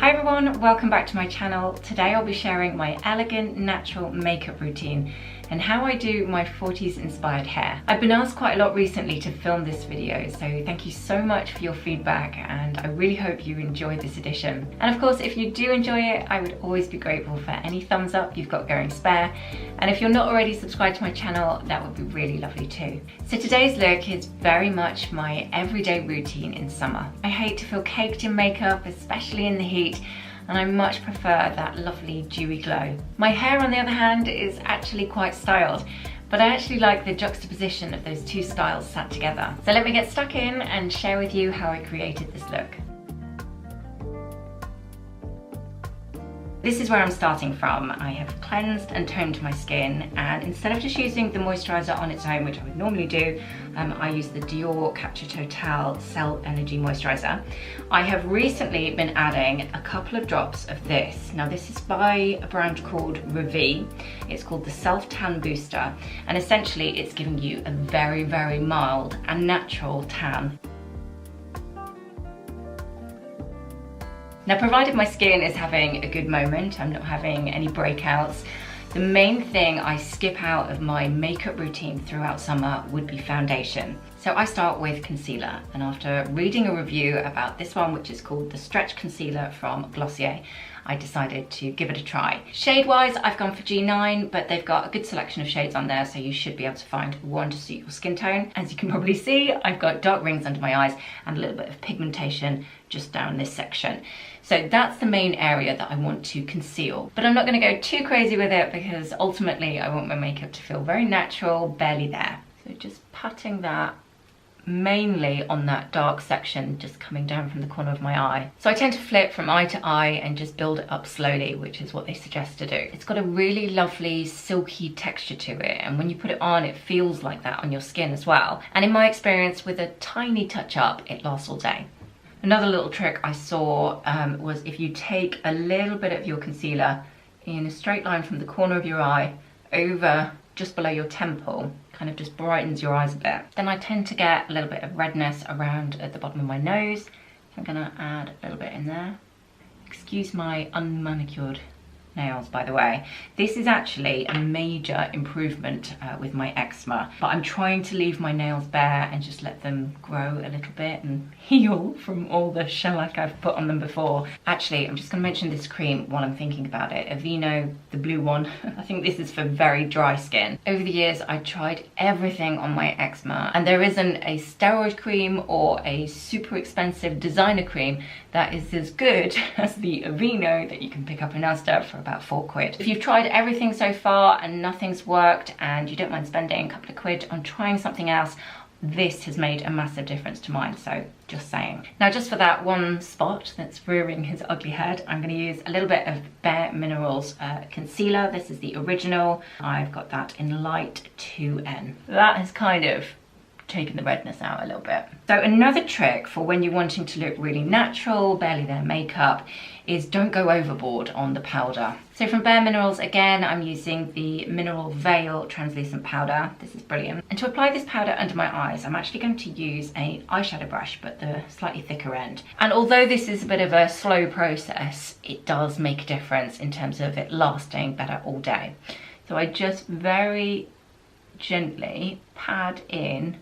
Hi everyone, welcome back to my channel. Today I'll be sharing my elegant natural makeup routine and how I do my 40s inspired hair. I've been asked quite a lot recently to film this video, so thank you so much for your feedback and I really hope you enjoyed this edition. And of course, if you do enjoy it, I would always be grateful for any thumbs up you've got going spare. And if you're not already subscribed to my channel, that would be really lovely too. So today's look is very much my everyday routine in summer. I hate to feel caked in makeup, especially in the heat, and I much prefer that lovely dewy glow. My hair, on the other hand, is actually quite styled, but I actually like the juxtaposition of those two styles sat together. So let me get stuck in and share with you how I created this look. This is where I'm starting from. I have cleansed and toned my skin, and instead of just using the moisturiser on its own, which I would normally do, I use the Dior Capture Total Cell Energy Moisturiser. I have recently been adding a couple of drops of this. Now this is by a brand called Ravi. It's called the Self Tan Booster, and essentially it's giving you a very, very mild and natural tan. Now, provided my skin is having a good moment, I'm not having any breakouts, the main thing I skip out of my makeup routine throughout summer would be foundation. So I start with concealer, and after reading a review about this one, which is called the Stretch Concealer from Glossier, I decided to give it a try. Shade-wise, I've gone for G9, but they've got a good selection of shades on there, so you should be able to find one to suit your skin tone. As you can probably see, I've got dark rings under my eyes and a little bit of pigmentation just down this section. So that's the main area that I want to conceal. But I'm not going to go too crazy with it because ultimately I want my makeup to feel very natural, barely there. So just patting that mainly on that dark section just coming down from the corner of my eye. So I tend to flip from eye to eye and just build it up slowly, which is what they suggest to do. It's got a really lovely silky texture to it, and when you put it on it feels like that on your skin as well. And in my experience, with a tiny touch up, it lasts all day. Another little trick I saw was if you take a little bit of your concealer in a straight line from the corner of your eye over just below your temple, kind of just brightens your eyes a bit. Then I tend to get a little bit of redness around at the bottom of my nose. So I'm gonna add a little bit in there. Excuse my unmanicured nails, by the way. This is actually a major improvement with my eczema, but I'm trying to leave my nails bare and just let them grow a little bit and heal from all the shellac I've put on them before. Actually, I'm just going to mention this cream while I'm thinking about it. Aveeno, the blue one. I think this is for very dry skin. Over the years, I tried everything on my eczema, and there isn't a steroid cream or a super expensive designer cream that is as good as the Aveeno that you can pick up in Asda for about £4. If you've tried everything so far and nothing's worked and you don't mind spending a couple of quid on trying something else, this has made a massive difference to mine, so just saying. Now, just for that one spot that's rearing his ugly head, I'm going to use a little bit of Bare Minerals concealer. This is the original. I've got that in light 2N. That has kind of taking the redness out a little bit. So another trick for when you're wanting to look really natural, barely there makeup, is don't go overboard on the powder. So from Bare Minerals, again, I'm using the Mineral Veil Translucent Powder. This is brilliant. And to apply this powder under my eyes, I'm actually going to use a eyeshadow brush, but the slightly thicker end. And although this is a bit of a slow process, it does make a difference in terms of it lasting better all day. So I just very gently pad in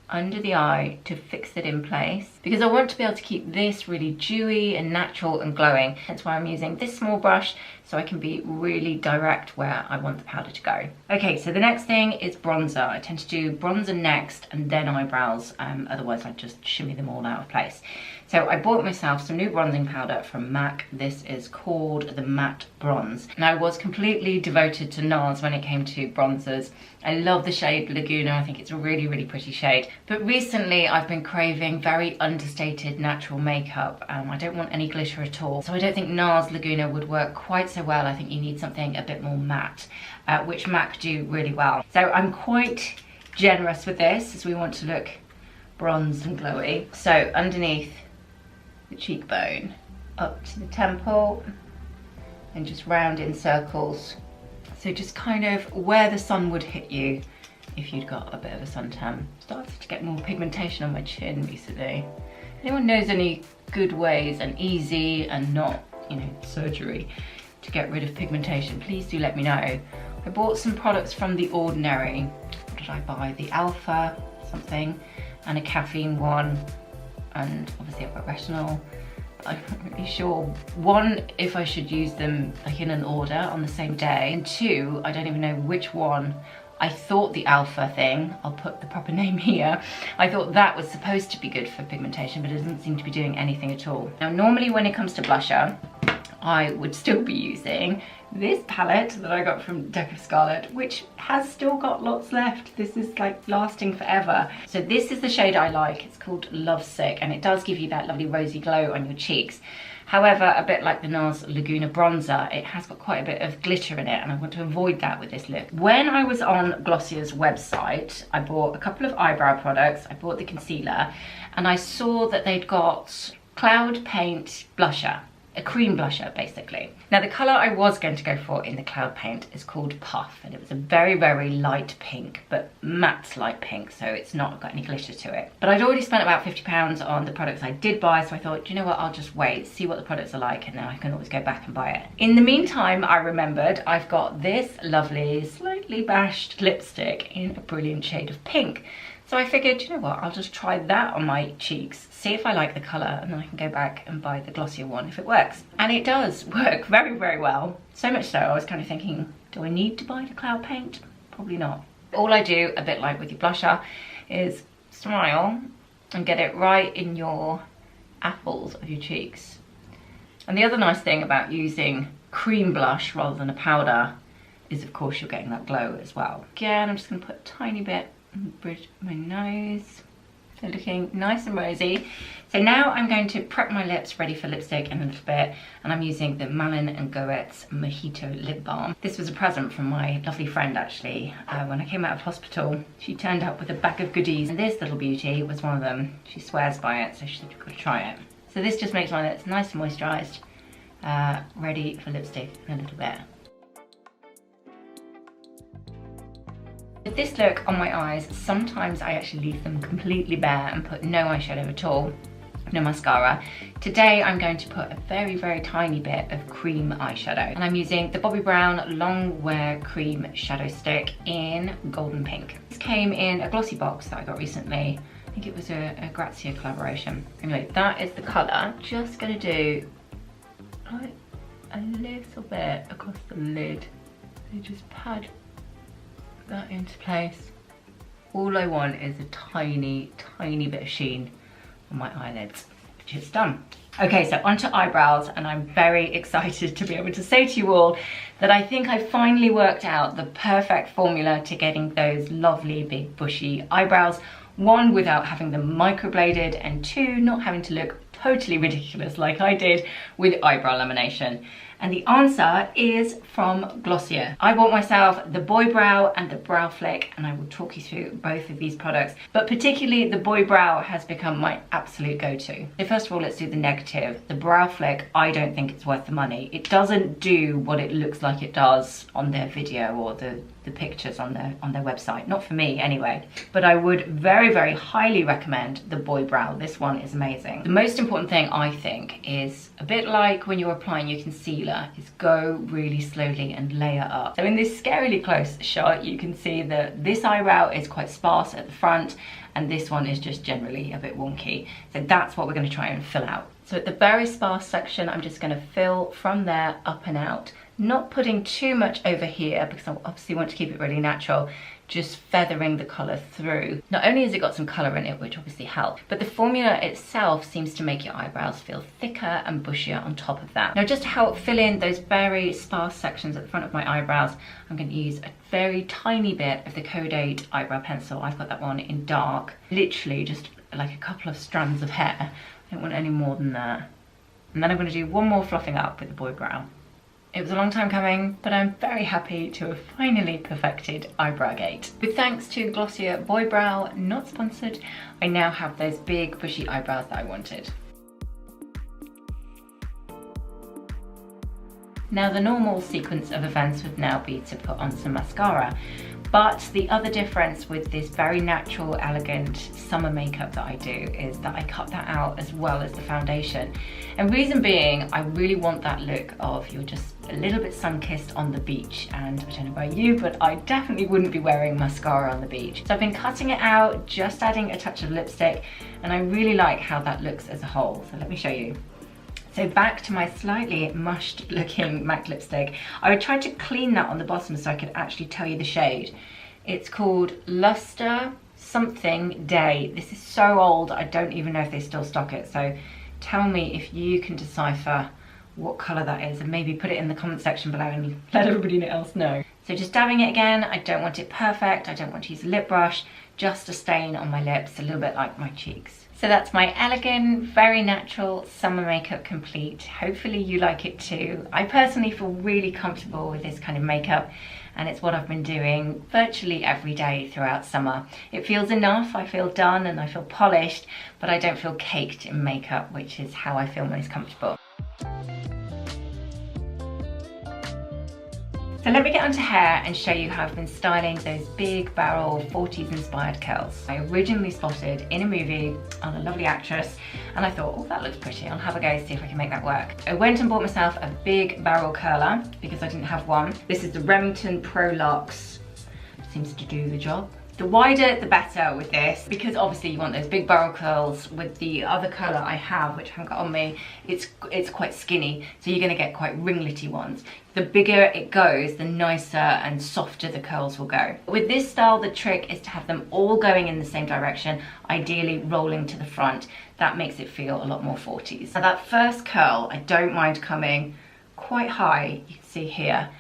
under the eye to fix it in place, because I want to be able to keep this really dewy and natural and glowing. That's why I'm using this small brush, so I can be really direct where I want the powder to go. Okay, so the next thing is bronzer. I tend to do bronzer next and then eyebrows, otherwise I just shimmy them all out of place. So I bought myself some new bronzing powder from MAC. This is called the Matte Bronze. Now, I was completely devoted to NARS when it came to bronzers. I love the shade Laguna. I think it's a really, really pretty shade. But recently I've been craving very understated natural makeup. I don't want any glitter at all. So I don't think NARS Laguna would work quite so well. I think you need something a bit more matte, which MAC do really well. So I'm quite generous with this as we want to look bronzed and glowy. So underneath the cheekbone, up to the temple, and just round in circles. So just kind of where the sun would hit you if you'd got a bit of a suntan. Started to get more pigmentation on my chin recently. anyone knows any good ways and easy and not, you know, surgery to get rid of pigmentation, please do let me know. I bought some products from The Ordinary. What did I buy? The Alpha something and a caffeine one, and obviously I've got retinol. I'm not really sure, one, if I should use them like in an order on the same day, and two, I don't even know which one. I thought the Alpha thing, I'll put the proper name here, I thought that was supposed to be good for pigmentation, but it doesn't seem to be doing anything at all. Now normally when it comes to blusher, I would still be using this palette that I got from Deck of Scarlet, which has still got lots left. This is like lasting forever. So this is the shade I like. It's called Lovesick, and it does give you that lovely rosy glow on your cheeks. However, a bit like the NARS Laguna bronzer, it has got quite a bit of glitter in it, and I want to avoid that with this look. When I was on Glossier's website, I bought a couple of eyebrow products. I bought the concealer, and I saw that they'd got Cloud Paint blusher. A cream blusher, basically. Now the colour I was going to go for in the Cloud Paint is called Puff, and it was a very, very light pink, but matte light pink, so it's not got any glitter to it. But I'd already spent about £50 on the products I did buy, so I thought, you know what, I'll just wait, see what the products are like, and then I can always go back and buy it. In the meantime, I remembered I've got this lovely, slightly bashed lipstick in a brilliant shade of pink. So I figured, you know what, I'll just try that on my cheeks, see if I like the colour, and then I can go back and buy the glossier one if it works. And it does work very, very well. So much so, I was kind of thinking, do I need to buy the Cloud Paint? Probably not. All I do, a bit like with your blusher, is smile and get it right in your apples of your cheeks. And the other nice thing about using cream blush rather than a powder is, of course, you're getting that glow as well. Again, I'm just going to put a tiny bit on the bridge of my nose. So looking nice and rosy. So now I'm going to prep my lips ready for lipstick in a little bit, and I'm using the Malin & Goetz Mojito Lip Balm. This was a present from my lovely friend, actually. When I came out of hospital, she turned up with a bag of goodies, and this little beauty was one of them. She swears by it, so she said you've got to try it. So this just makes my lips nice and moisturised, ready for lipstick in a little bit. With this look on my eyes, sometimes I actually leave them completely bare and put no eyeshadow at all, no mascara. Today I'm going to put a very, very tiny bit of cream eyeshadow, and I'm using the Bobbi Brown Long Wear Cream Shadow Stick in Golden Pink. This came in a glossy box that I got recently. I think it was a Grazia collaboration. Anyway, that is the colour. Just gonna do like a little bit across the lid. So just pad that into place. All I want is a tiny, tiny bit of sheen on my eyelids, which is done. Okay, so onto eyebrows, and I'm very excited to be able to say to you all that I think I finally worked out the perfect formula to getting those lovely big bushy eyebrows. One, without having them microbladed, and two, not having to look totally ridiculous like I did with eyebrow lamination. And the answer is from Glossier. I bought myself the Boy Brow and the Brow Flick, and I will talk you through both of these products. But particularly the Boy Brow has become my absolute go-to. So first of all, let's do the negative. The Brow Flick, I don't think it's worth the money. It doesn't do what it looks like it does on their video or the pictures on their website. Not for me anyway. But I would very, very highly recommend the Boy Brow. This one is amazing. The most important thing, I think, is a bit like when you're applying your concealer, is go really slowly and layer up. So in this scarily close shot, you can see that this eyebrow is quite sparse at the front, and this one is just generally a bit wonky. So that's what we're going to try and fill out. So at the very sparse section, I'm just going to fill from there up and out, not putting too much over here because I obviously want to keep it really natural, just feathering the colour through. Not only has it got some colour in it, which obviously helps, but the formula itself seems to make your eyebrows feel thicker and bushier on top of that. Now, just to help fill in those very sparse sections at the front of my eyebrows, I'm going to use a very tiny bit of the Code 8 eyebrow pencil. I've got that one in dark, literally just like a couple of strands of hair. I don't want any more than that. And then I'm going to do one more fluffing up with the Boy Brow. It was a long time coming, but I'm very happy to have finally perfected Eyebrowgate. With thanks to Glossier Boy Brow, not sponsored, I now have those big bushy eyebrows that I wanted. Now the normal sequence of events would now be to put on some mascara, But the other difference with this very natural, elegant summer makeup that I do is that I cut that out as well as the foundation. And reason being, I really want that look of you're just a little bit sun-kissed on the beach. And I don't know about you, but I definitely wouldn't be wearing mascara on the beach. So I've been cutting it out, just adding a touch of lipstick, and I really like how that looks as a whole. So let me show you. So back to my slightly mushed looking MAC lipstick. I would try to clean that on the bottom so I could actually tell you the shade. It's called Luster Something Day. This is so old, I don't even know if they still stock it. So tell me if you can decipher what colour that is, and maybe put it in the comment section below and let everybody else know. So just dabbing it again. I don't want it perfect, I don't want to use a lip brush, just a stain on my lips, a little bit like my cheeks. So that's my elegant, very natural summer makeup complete. Hopefully you like it too. I personally feel really comfortable with this kind of makeup, and it's what I've been doing virtually every day throughout summer. It feels enough, I feel done and I feel polished, but I don't feel caked in makeup, which is how I feel most comfortable. So let me get onto hair and show you how I've been styling those big barrel 40s inspired curls. I originally spotted in a movie on a lovely actress, and I thought, oh, that looks pretty. I'll have a go, see if I can make that work. I went and bought myself a big barrel curler because I didn't have one. This is the Remington Pro Lux. Seems to do the job. The wider the better with this, because obviously you want those big barrel curls. With the other curler I have, which I haven't got on me, it's quite skinny, so you're gonna get quite ringlety ones. The bigger it goes, the nicer and softer the curls will go. With this style, the trick is to have them all going in the same direction, ideally rolling to the front. That makes it feel a lot more 40s. Now that first curl, I don't mind coming quite high, you can see here,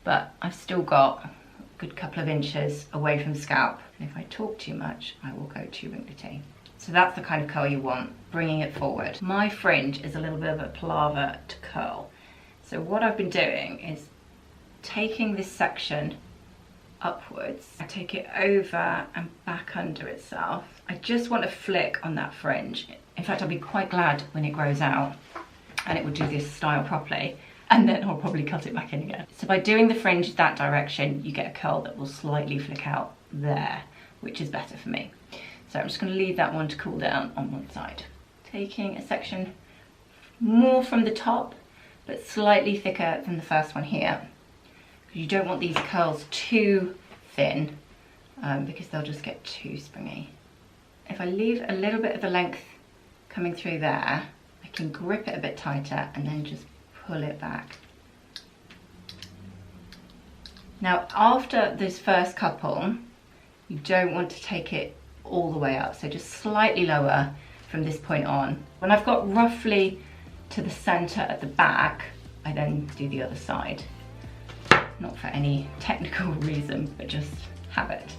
but I've still got good couple of inches away from the scalp. And if I talk too much, I will go too ringlety. So that's the kind of curl you want, bringing it forward. My fringe is a little bit of a palaver to curl. So what I've been doing is taking this section upwards, I take it over and back under itself. I just want a flick on that fringe. In fact, I'll be quite glad when it grows out and it will do this style properly. And then I'll probably cut it back in again. So by doing the fringe that direction, you get a curl that will slightly flick out there, which is better for me. So I'm just gonna leave that one to cool down on one side. Taking a section more from the top, but slightly thicker than the first one here. You don't want these curls too thin, because they'll just get too springy. If I leave a little bit of the length coming through there, I can grip it a bit tighter and then just pull it back. Now after this first couple, you don't want to take it all the way up, so just slightly lower from this point on. When I've got roughly to the center at the back, I then do the other side. Not for any technical reason, but just habit.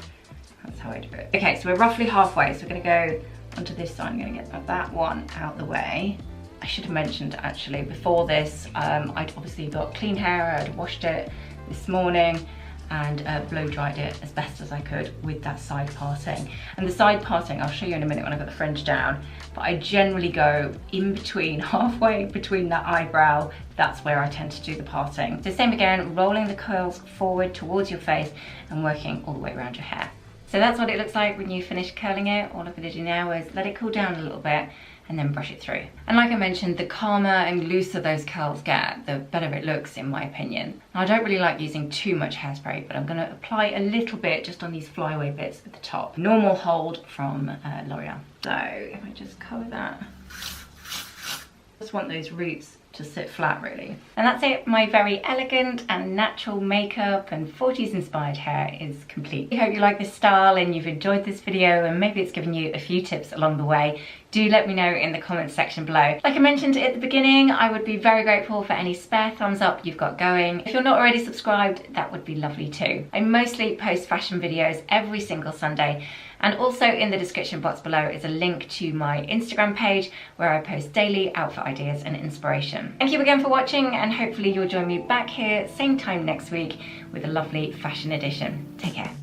That's how I do it. Okay, so we're roughly halfway, so we're gonna go onto this side. I'm gonna get that one out the way. I should have mentioned actually before this, I'd obviously got clean hair. I'd washed it this morning and blow dried it as best as I could with that side parting. And the side parting, I'll show you in a minute when I've got the fringe down, but I generally go in between, halfway between that eyebrow. That's where I tend to do the parting. So same again, rolling the curls forward towards your face and working all the way around your hair. So that's what it looks like when you finish curling it. All I'm gonna do now is let it cool down a little bit and then brush it through. And like I mentioned, the calmer and looser those curls get, the better it looks in my opinion. Now, I don't really like using too much hairspray, but I'm gonna apply a little bit just on these flyaway bits at the top. Normal hold from L'Oreal. So if I just cover that, just want those roots to sit flat really. And that's it, my very elegant and natural makeup and 40s inspired hair is complete. I hope you like this style and you've enjoyed this video and maybe it's given you a few tips along the way. Do let me know in the comments section below. Like I mentioned at the beginning, I would be very grateful for any spare thumbs up you've got going. If you're not already subscribed, that would be lovely too. I mostly post fashion videos every single Sunday, and also in the description box below is a link to my Instagram page where I post daily outfit ideas and inspiration. Thank you again for watching, and hopefully you'll join me back here same time next week with a lovely fashion edition. Take care.